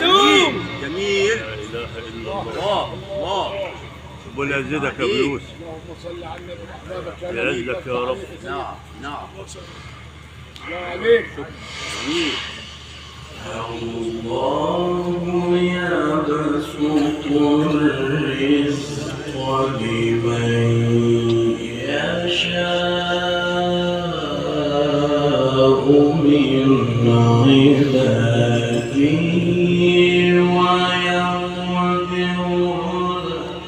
جميل جميل. لا اله الا الله. الله الله. ربنا يزيدك يا ابو يوسف. اللهم صل على النبي احبابك يا يعزك يا رب. نعم نعم. الله عليك. جميل. الله يبسط الرزق لمن يشاء من عباده ويقدر.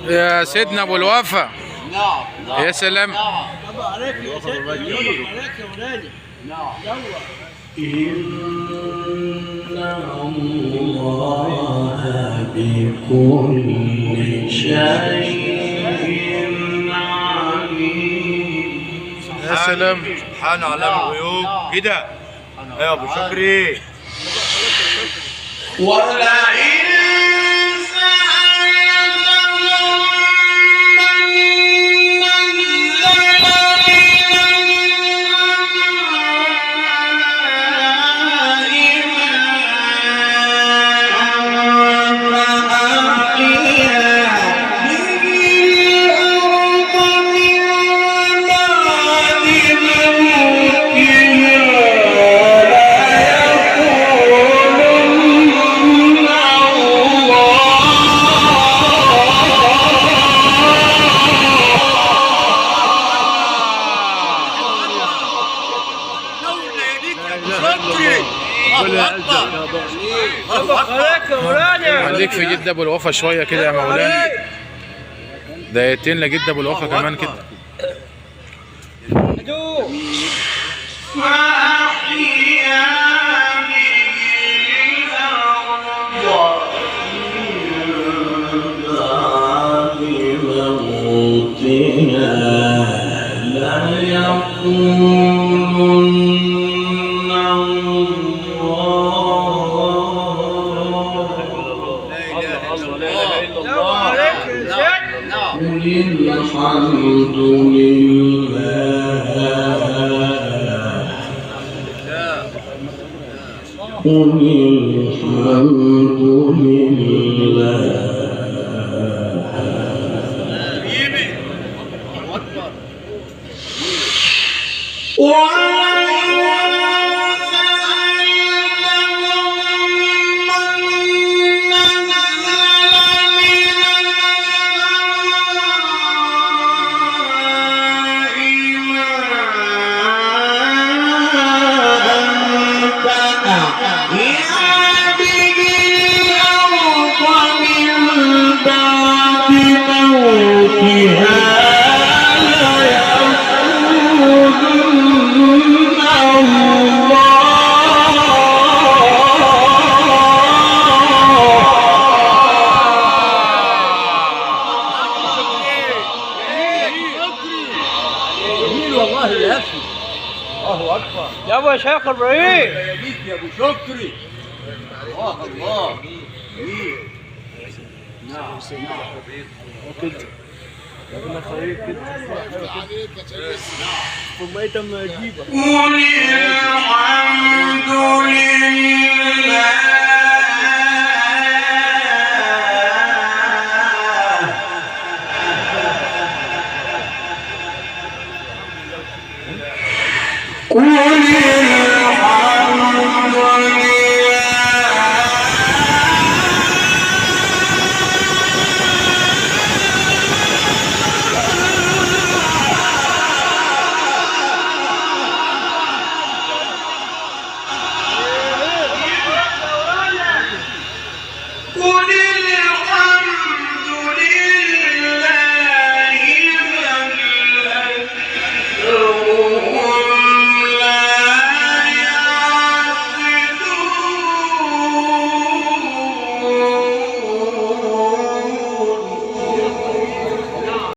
يا سيدنا ابو الوفا. نعم نعم. يا سلام. نعم عليك يا سيدنا، عليك يا ولادي. نعم. يلا. إن الله بكل شيء عليم. يا سلام. سبحان علام الغيوب كده. يا ابو شكري. ولئن خليك في جد ابو الوفا شويه كده يا مولانا. دقيقتين لجد ابو الوفا كمان كده. الحمد لله قل الحمد لله يا ابو شيخ ابراهيم. يا ابو شكري. الله الله. جميل. نعم نعم. وكده ربنا يخليك كده. ثم ايه تم اجيبك. قل الحمد لله قل الحمد لله قل